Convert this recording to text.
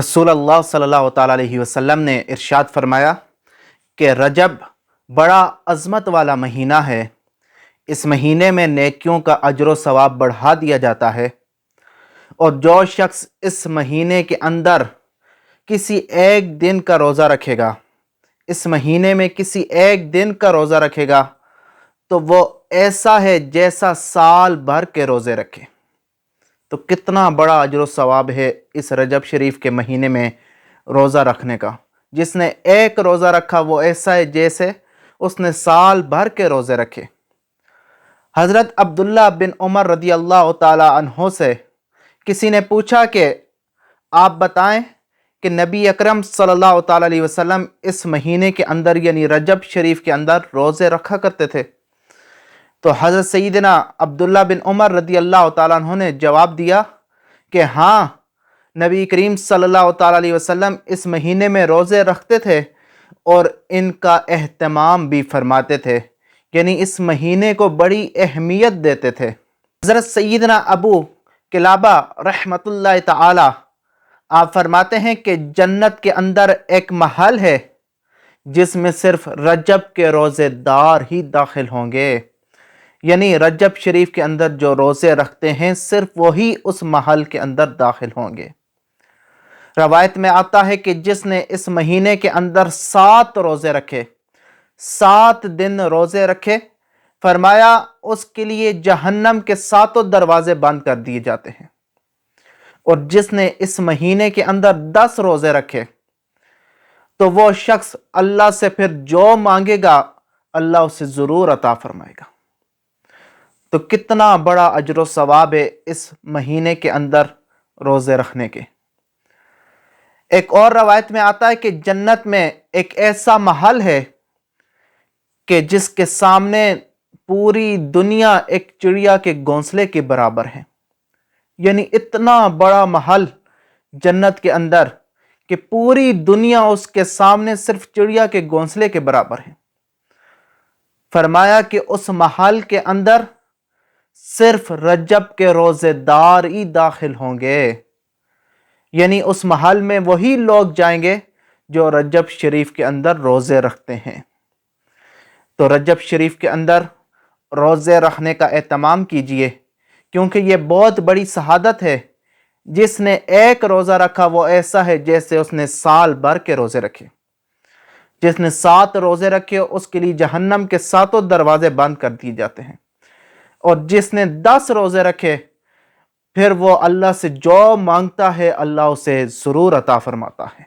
रसूल अल्लाह सल्लल्लाहु ताला अलैहि वसल्लम ने इरशाद फरमाया कि रजब बड़ा अज़मत वाला महीना है। इस महीने में नेकियों का अजर सवाब बढ़ा दिया जाता है, और जो शख्स इस महीने के अंदर किसी एक दिन का रोज़ा रखेगा, इस महीने में किसी एक दिन का रोज़ा रखेगा, तो वो ऐसा है जैसा साल भर के रोज़े रखे। तो कितना बड़ा अजर सवाब है इस रजब शरीफ के महीने में रोज़ा रखने का। जिसने एक रोज़ा रखा वो ऐसा है जैसे उसने साल भर के रोज़े रखे। हज़रत अब्दुल्ला बिन उमर रदी अल्लाह ताला अन्हो से किसी ने पूछा कि आप बताएं कि नबी अकरम सल्लल्लाहु ताला अलैहि वसल्लम इस महीने के अंदर यानी रजब शरीफ के अंदर रोज़े रखा करते थे। तो हज़रत सईदना अब्दुल्ला बिन उमर रदी अल्लाह ताला अन्हो ने जवाब दिया कि हाँ, नबी करीम सल्लल्लाहु ताला अलैहि वसल्लम इस महीने में रोज़े रखते थे और इनका एहतमाम भी फरमाते थे, यानी इस महीने को बड़ी अहमियत देते थे। हज़रत सईदना अबू किलाबा रहमतुल्लाह ताला आप फरमाते हैं कि जन्नत के अंदर एक महल है जिसमें सिर्फ रजब के रोज़ेदार ही दाखिल होंगे, यानी रजब शरीफ के अंदर जो रोज़े रखते हैं सिर्फ वही उस महल के अंदर दाखिल होंगे। रवायत में आता है कि जिसने इस महीने के अंदर 7 रोज़े रखे, 7 दिन रोज़े रखे, फरमाया उसके लिए जहन्नम के 7 दरवाजे बंद कर दिए जाते हैं। और जिसने इस महीने के अंदर 10 रोज़े रखे तो वो शख्स अल्लाह से फिर जो मांगेगा अल्लाह उसे ज़रूर अता फरमाएगा। तो कितना बड़ा अजर सवाब है इस महीने के अंदर रोज़े रखने के। एक और रवायत में आता है कि जन्नत में एक ऐसा महल है कि जिसके सामने पूरी दुनिया एक चिड़िया के घोंसले के बराबर है, यानी इतना बड़ा महल जन्नत के अंदर कि पूरी दुनिया उसके सामने सिर्फ चिड़िया के घोंसले के बराबर है। फरमाया कि उस महल के अंदर सिर्फ रजब के रोज़ेदार ही दाखिल होंगे, यानी उस महल में वही लोग जाएंगे जो रजब शरीफ के अंदर रोज़े रखते हैं। तो रजब शरीफ के अंदर रोज़े रखने का एहतमाम कीजिए, क्योंकि ये बहुत बड़ी शहादत है। जिसने एक रोज़ा रखा वो ऐसा है जैसे उसने साल भर के रोज़े रखे। जिसने 7 रोज़े रखे उसके लिए जहन्नम के 7 दरवाजे बंद कर दिए जाते हैं, और जिसने 10 रोज़े रखे फिर वो अल्लाह से जो मांगता है अल्लाह उसे ज़रूर अता फरमाता है।